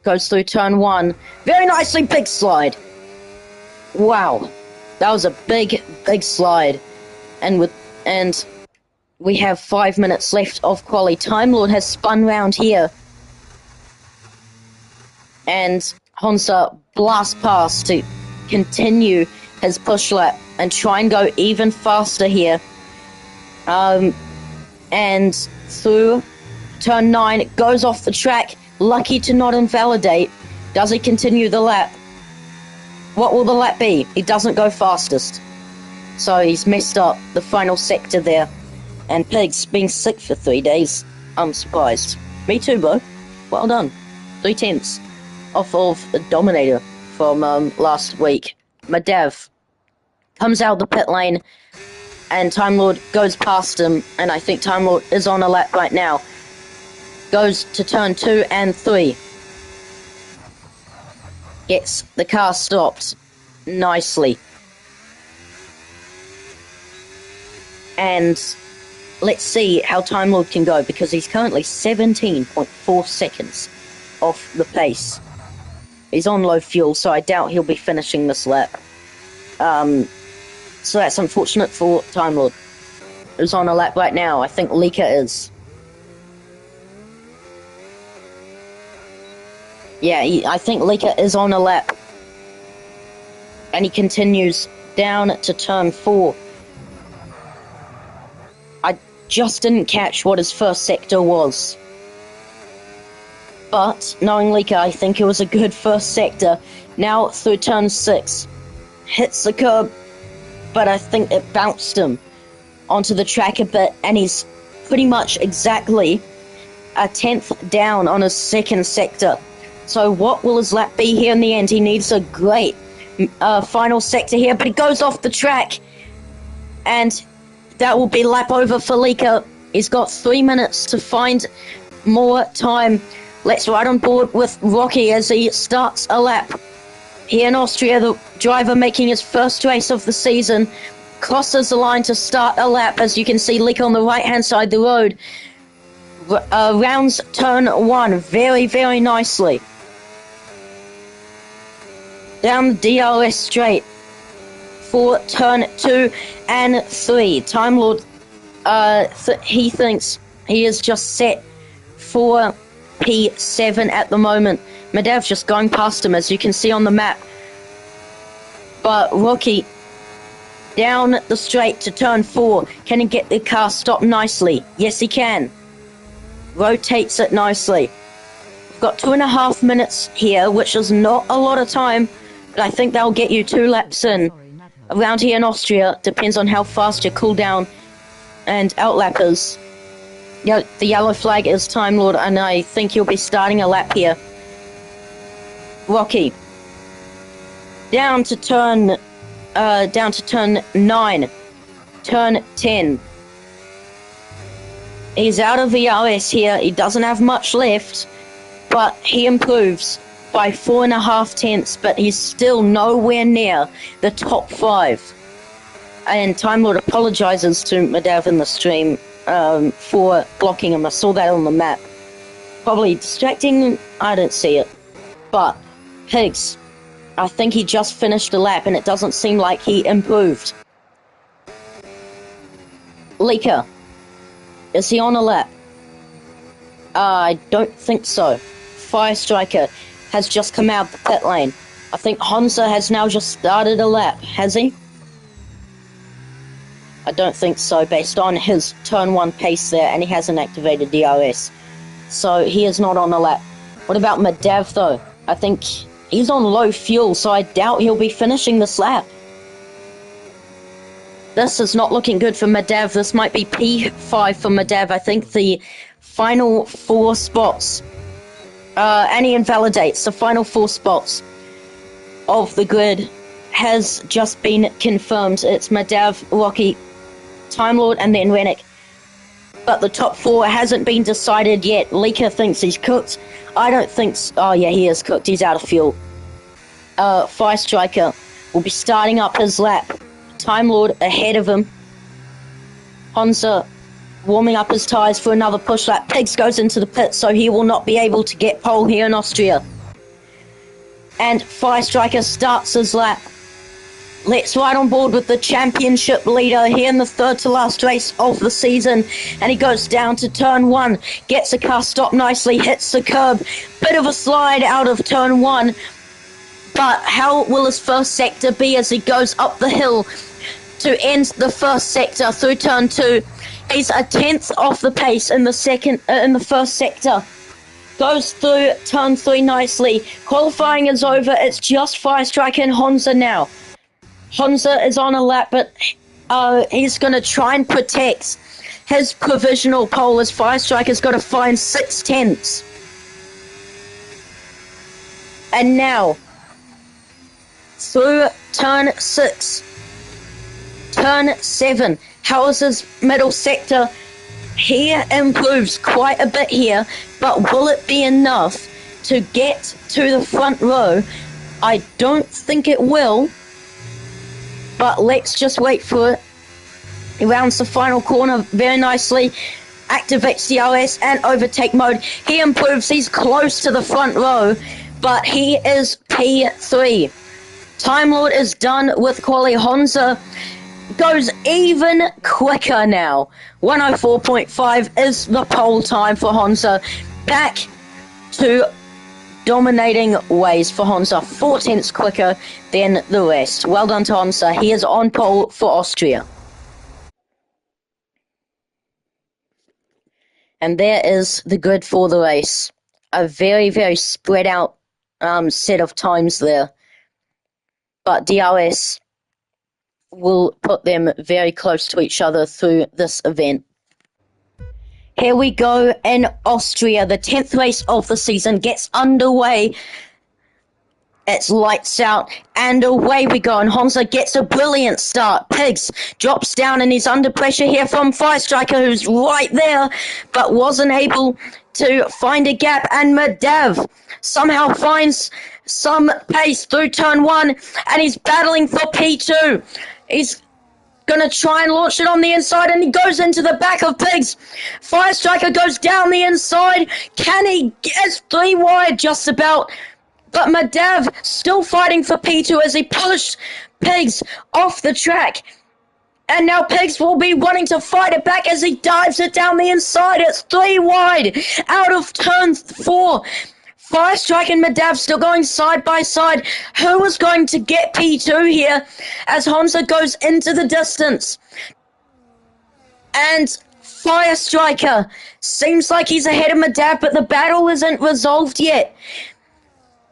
goes through turn 1. Very nicely, big slide. Wow, that was a big slide. And we have 5 minutes left of quali. Time Lord has spun round here. And Honsa blasts past to continue his push lap and try and go even faster here. And through turn 9, it goes off the track. Lucky to not invalidate. Does he continue the lap? What will the lap be? He doesn't go fastest. So he's messed up the final sector there. And Pig's been sick for 3 days. I'm surprised. Me too, bro. Well done. 3/10 off of the Dominator from last week. Madav comes out of the pit lane, and Time Lord goes past him, and I think Time Lord is on a lap right now. Goes to turn 2 and 3. Gets the car stopped nicely. And let's see how Time Lord can go, because he's currently 17.4 seconds off the pace. He's on low fuel, so I doubt he'll be finishing this lap. So that's unfortunate for Time Lord, who's on a lap right now. I think Lika is. Yeah, I think Lika is on a lap. And he continues down to turn 4. I just didn't catch what his first sector was. But, knowing Lika, I think it was a good first sector. Now through turn 6. Hits the curb, but I think it bounced him onto the track a bit, and he's pretty much exactly a 10th down on his second sector. So what will his lap be here in the end? He needs a great final sector here, but he goes off the track, and that will be lap over for Lika. He's got 3 minutes to find more time. Let's ride on board with Rocky as he starts a lap. Here in Austria, the driver making his first race of the season crosses the line to start a lap. As you can see, Lika on the right-hand side of the road rounds turn 1 very, very nicely. Down the DRS straight for turn 2 and 3. Time Lord, he thinks he is just set for P7 at the moment. Madav's just going past him, as you can see on the map. But Rocky, down the straight to turn 4. Can he get the car stopped nicely? Yes, he can. Rotates it nicely. We've got 2.5 minutes here, which is not a lot of time, but I think that'll get you 2 laps in. Around here in Austria, depends on how fast your cooldown and outlap is. Yeah, the yellow flag is Time Lord, and I think he'll be starting a lap here. Rocky. Down to turn 9. Turn 10. He's out of VRS here. He doesn't have much left, but he improves by 4.5 tenths, but he's still nowhere near the top 5. And Time Lord apologizes to Madav in the stream for blocking him. I saw that on the map. Probably distracting, I don't see it. But Higgs, I think he just finished a lap, and it doesn't seem like he improved. Lika, is he on a lap? I don't think so. Fire Striker has just come out of the pit lane. I think Honsa has now just started a lap, has he? I don't think so, based on his turn 1 pace there, and he hasn't activated DRS. So he is not on a lap. What about Madav, though? I think he's on low fuel, so I doubt he'll be finishing this lap. This is not looking good for Madav. This might be P5 for Madav. I think the final 4 spots, and he invalidates the final 4 spots of the grid has just been confirmed. It's Madav, Rocky, Time Lord, and then Rennick. But the top 4 hasn't been decided yet. Lika thinks he's cooked. I don't think so. Oh yeah, he is cooked. He's out of fuel. Fire Striker will be starting up his lap. Time Lord ahead of him. Honsa warming up his tyres for another push lap. Pigs goes into the pit, so he will not be able to get pole here in Austria. And Fire Striker starts his lap. Let's ride on board with the championship leader here in the third to last race of the season. And he goes down to turn 1, gets the car stopped nicely, hits the curb. Bit of a slide out of turn 1. But how will his first sector be as he goes up the hill to end the first sector through turn 2? He's a tenth off the pace in the first sector. Goes through turn 3 nicely. Qualifying is over. It's just Fire Striker and Honza now. Honza is on a lap, but he's going to try and protect his provisional pole as Fire Striker's got to find 6 tenths. And now, through turn 6, turn 7, House's middle sector. He improves quite a bit here, but will it be enough to get to the front row? I don't think it will. But let's just wait for it. He rounds the final corner very nicely. Activates the OS and overtake mode. He improves. He's close to the front row. But he is P3. Time Lord is done with quali. Honza goes even quicker now. 104.5 is the pole time for Honza. Back to dominating ways for Honza, 4 tenths quicker than the rest. Well done to Honza. He is on pole for Austria. And there is the grid for the race. A very, very spread out set of times there. But DRS will put them very close to each other through this event. Here we go in Austria. The 10th race of the season gets underway. It's lights out, and away we go. And Honza gets a brilliant start. Pigs drops down, and he's under pressure here from Fire Striker, who's right there, but wasn't able to find a gap. And Madav somehow finds some pace through turn 1, and he's battling for P2. He's going to try and launch it on the inside, and he goes into the back of Pigs. Fire Striker goes down the inside. Can he get 3 wide just about? But Madav still fighting for P2 as he pushed Pigs off the track. And now Pigs will be wanting to fight it back as he dives it down the inside. It's 3 wide out of turn 4. Fire Strike and Madav still going side by side. Who is going to get P2 here as Honza goes into the distance? And Fire Striker seems like he's ahead of Madav, but the battle isn't resolved yet.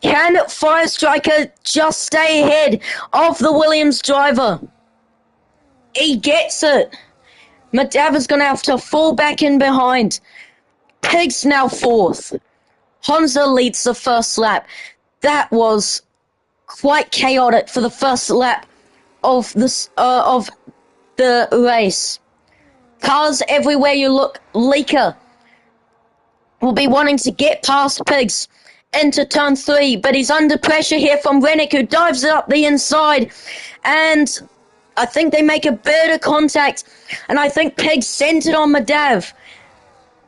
Can Fire Striker just stay ahead of the Williams driver? He gets it. Madav is going to have to fall back in behind. Pigs now 4th. Honza leads the first lap. That was quite chaotic for the first lap of the race. Cars everywhere you look. Leaker will be wanting to get past Pigs into turn 3, but he's under pressure here from Rennick, who dives it up the inside, and I think they make a bit of contact, and I think Pigs sent it on Madav,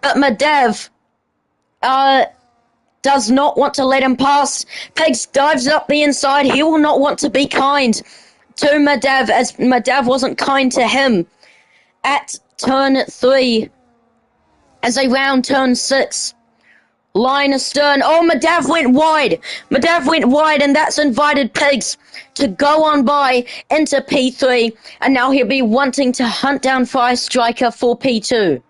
but Madav does not want to let him pass. Pigs dives up the inside. He will not want to be kind to Madav, as Madav wasn't kind to him at turn 3 as they round turn 6. Line astern. Oh, Madav went wide. Madav went wide, and that's invited Pigs to go on by into P3, and now he'll be wanting to hunt down Fire Striker for P2.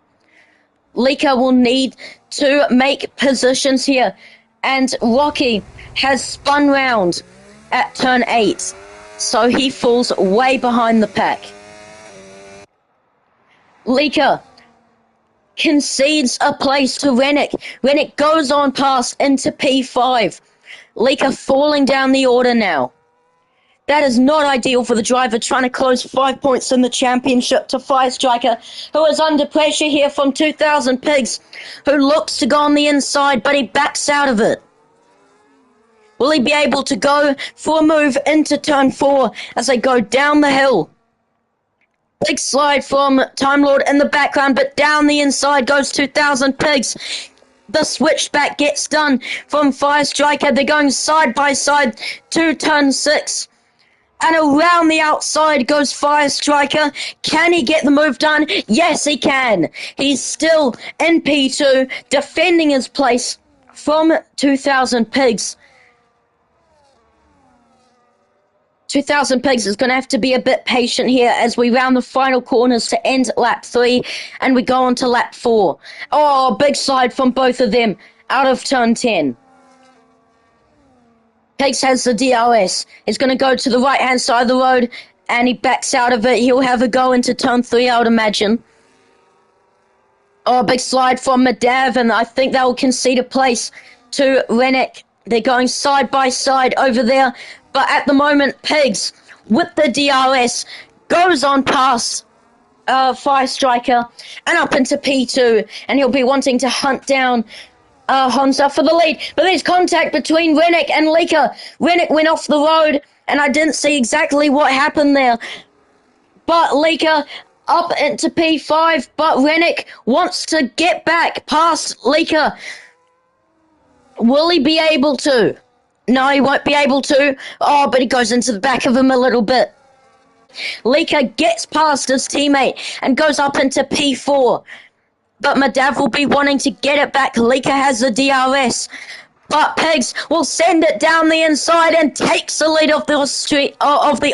Leaker will need to make positions here, and Rocky has spun round at turn 8, so he falls way behind the pack. Leaker concedes a place to Rennick. Rennick goes on past into P5. Leaker falling down the order now. That is not ideal for the driver trying to close 5 points in the championship to Fire Striker, who is under pressure here from 2000 Pigs, who looks to go on the inside, but he backs out of it. Will he be able to go for a move into turn 4 as they go down the hill? Big slide from Time Lord in the background, but down the inside goes 2000 Pigs. The switchback gets done from Fire Striker. They're going side by side to turn 6. And around the outside goes Fire Striker. Can he get the move done? Yes, he can. He's still in P2, defending his place from 2000 Pigs. 2000 Pigs is going to have to be a bit patient here as we round the final corners to end lap 3 and we go on to lap 4. Oh, big slide from both of them out of turn 10. Pigs has the DRS. He's going to go to the right-hand side of the road and he backs out of it. He'll have a go into turn 3, I would imagine. Oh, big slide from Madav, and I think they'll concede a place to Rennick. They're going side by side over there. But at the moment, Pigs, with the DRS, goes on past Fire Striker and up into P2. And he'll be wanting to hunt down Honza for the lead. But there's contact between Rennick and Lika. Rennick went off the road, and I didn't see exactly what happened there. But Lika up into P5, but Rennick wants to get back past Lika. Will he be able to? No, he won't be able to. Oh, but he goes into the back of him a little bit. Lika gets past his teammate and goes up into P4. But Madav will be wanting to get it back. Lika has the DRS. But Pigs will send it down the inside and takes the lead of the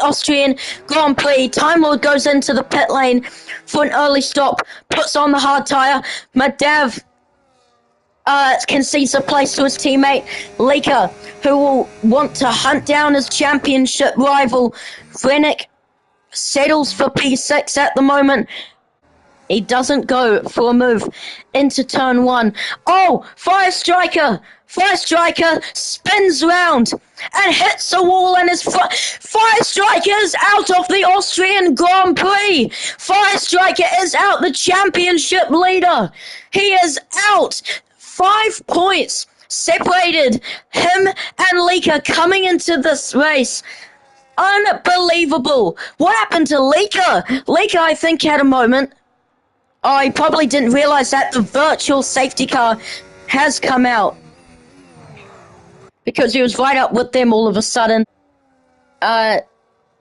Austrian Grand Prix. Time Lord goes into the pit lane for an early stop, puts on the hard tyre. Madav concedes a place to his teammate, Lika, who will want to hunt down his championship rival. Rennick settles for P6 at the moment. He doesn't go for a move into turn 1. Oh, Fire Striker! Fire Striker spins round and hits a wall and is Fire Striker is out of the Austrian Grand Prix. Fire Striker is out, the championship leader. He is out. 5 points separated him and Lika coming into this race. Unbelievable. What happened to Lika? Lika, I think, had a moment. Oh, he probably didn't realize that the virtual safety car has come out. Because he was right up with them all of a sudden. The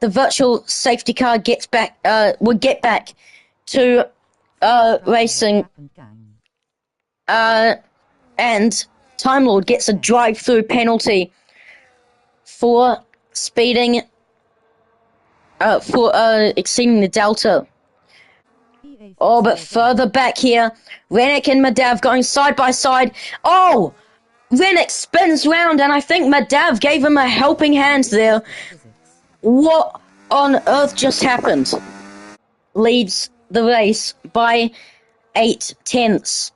virtual safety car gets back, will get back to racing. And Time Lord gets a drive-through penalty for speeding, for exceeding the delta. Oh, but further back here, Rennick and Madav going side by side. Oh, Rennick spins round, and I think Madav gave him a helping hand there. What on earth just happened? Leads the race by 8 tenths.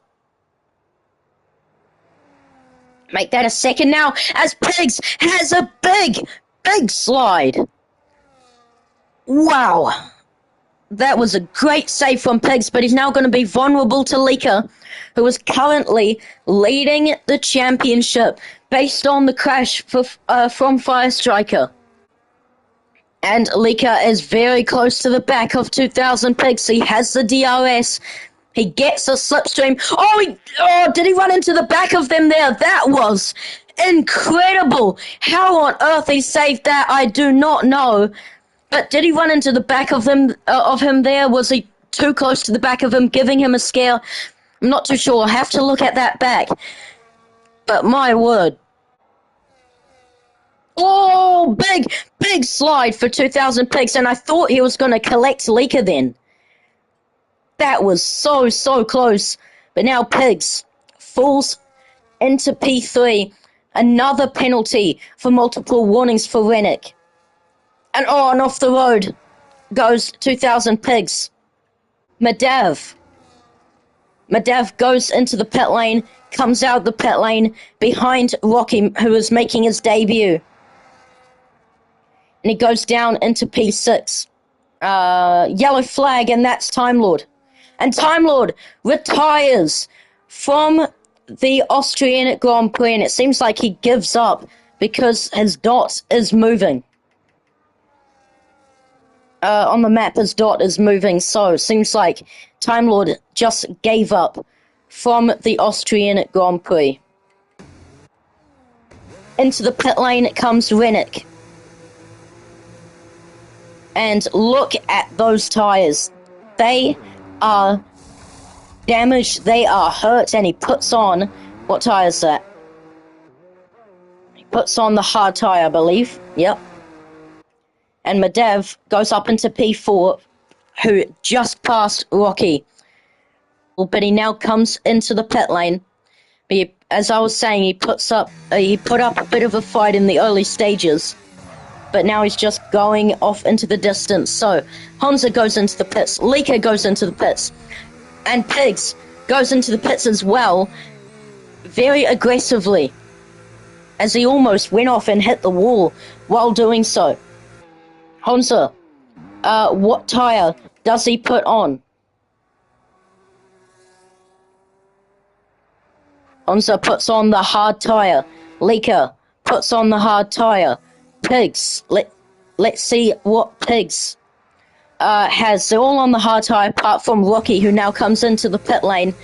Make that a second now, as Pigs has a big slide. Wow. That was a great save from Pigs, but he's now going to be vulnerable to Lika, who is currently leading the championship based on the crash from Fire Striker. And Lika is very close to the back of 2000 Pigs. He has the DRS. He gets a slipstream. Oh, did he run into the back of them there? That was incredible. How on earth he saved that, I do not know. But did he run into the back of him there? Was he too close to the back of him, giving him a scare? I'm not too sure. I'll have to look at that back. But my word. Oh, big slide for 2000 Pigs, and I thought he was going to collect Lika then. That was so close. But now Pigs falls into P3. Another penalty for multiple warnings for Rennick. And off the road goes 2000 Pigs. Madav goes into the pit lane, comes out of the pit lane behind Rocky, who is making his debut. And he goes down into P6. Yellow flag, and that's Time Lord. And Time Lord retires from the Austrian Grand Prix, and it seems like he gives up because his dot is moving. On the map, his dot is moving, so it seems like Time Lord just gave up from the Austrian Grand Prix. Into the pit lane comes Rennick. And look at those tyres. They are damaged, they are hurt, and he puts on, what tyre is that? He puts on the hard tyre, I believe. Yep. And Medvedev goes up into P4, who just passed Rocky. But he now comes into the pit lane. As I was saying, he put up a bit of a fight in the early stages, but now he's just going off into the distance. So Honza goes into the pits, Lieke goes into the pits, and Pigs goes into the pits as well, very aggressively, as he almost went off and hit the wall while doing so. Honza, what tyre does he put on? Honza puts on the hard tyre. Lieke puts on the hard tyre. Pigs, let's see what Pigs has. They're all on the hard tyre apart from Rocky, who now comes into the pit lane.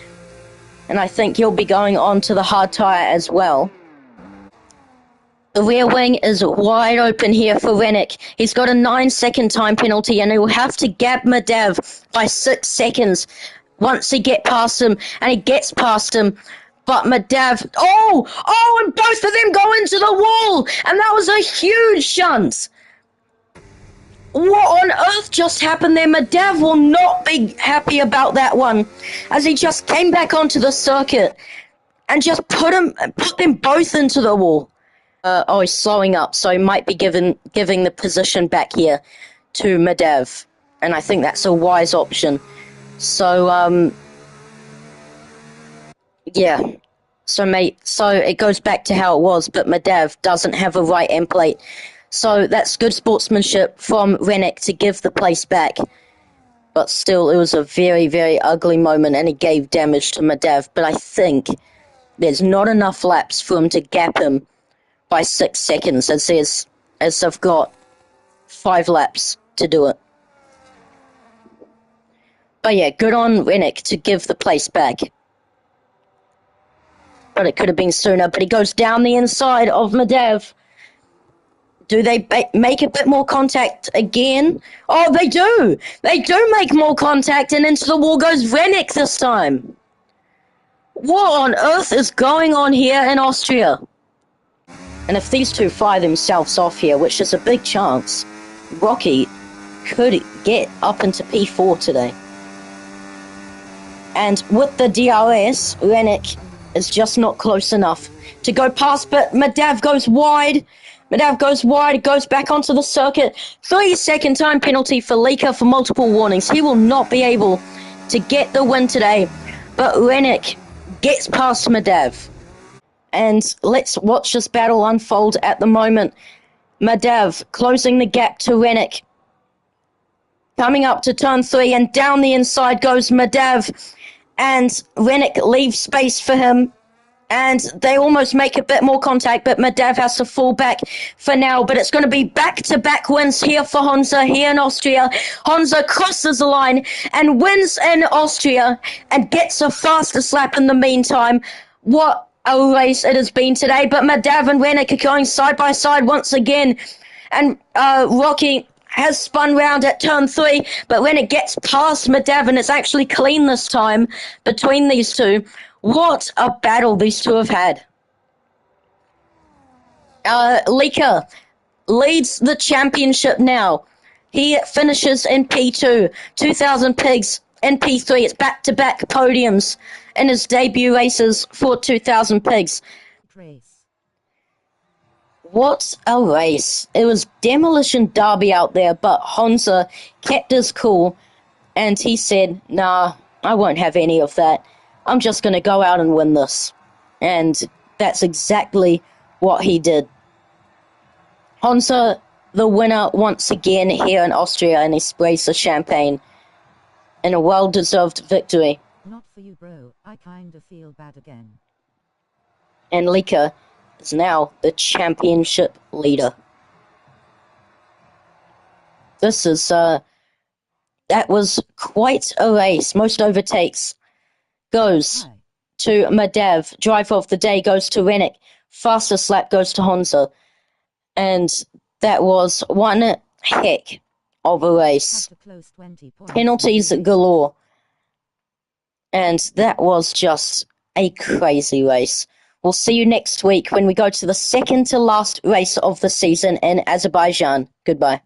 And I think he'll be going on to the hard tyre as well. The rear wing is wide open here for Rennick. He's got a 9-second time penalty, and he will have to gap Medvedev by 6 seconds once he gets past him, and he gets past him. But Medvedev, and both of them go into the wall, and that was a huge shunt. What on earth just happened there? Medvedev will not be happy about that one, as he just came back onto the circuit and just put them both into the wall. He's slowing up, so he might be giving the position back here to Medvedev, and I think that's a wise option. So, yeah. So it goes back to how it was, but Medvedev doesn't have a right end plate. So that's good sportsmanship from Rennick to give the place back. But still, it was a very, very ugly moment, and he gave damage to Medvedev. But I think there's not enough laps for him to gap him by 6 seconds, as they've got 5 laps to do it. But yeah, good on Rennick to give the place back. But it could have been sooner. But he goes down the inside of Medvedev. Do they make a bit more contact again? Oh, they do. They do make more contact, and into the wall goes Rennick this time. What on earth is going on here in Austria? And if these two fire themselves off here, which is a big chance, Rocky could get up into P4 today. And with the DRS, Rennick is just not close enough to go past, but Medvedev goes wide. Goes back onto the circuit. 3-second time penalty for Lieke for multiple warnings. He will not be able to get the win today, but Rennick gets past Medvedev. And let's watch this battle unfold at the moment. Medvedev closing the gap to Rennick. Coming up to turn 3, and down the inside goes Medvedev. And Rennick leaves space for him. And they almost make a bit more contact, but Medvedev has to fall back for now. But it's going to be back-to-back wins here for Honza, here in Austria. Honza crosses the line and wins in Austria and gets a fastest lap in the meantime. What a race it has been today. But Medvedev and Rennick are going side by side once again. And Rocky has spun round at turn 3, but when it gets past Medvedev, and it's actually clean this time between these two. What a battle these two have had. Lieke leads the championship now. He finishes in P2. 2,000 Pigs in P3. It's back-to-back podiums in his debut races for 2,000 Pigs. What a race. It was demolition derby out there, but Honza kept his cool, and he said, nah, I won't have any of that. I'm just going to go out and win this. And that's exactly what he did. Honza, the winner once again here in Austria, and he sprays the champagne in a well-deserved victory. Not for you, bro. I kind of feel bad again. And Lieke is now the championship leader. This is, that was quite a race. Most overtakes goes to Madav. Driver of the day goes to Rennick. Fastest lap goes to Honza. And that was one heck of a race. Penalties galore. And that was just a crazy race. We'll see you next week when we go to the second to last race of the season in Azerbaijan. Goodbye.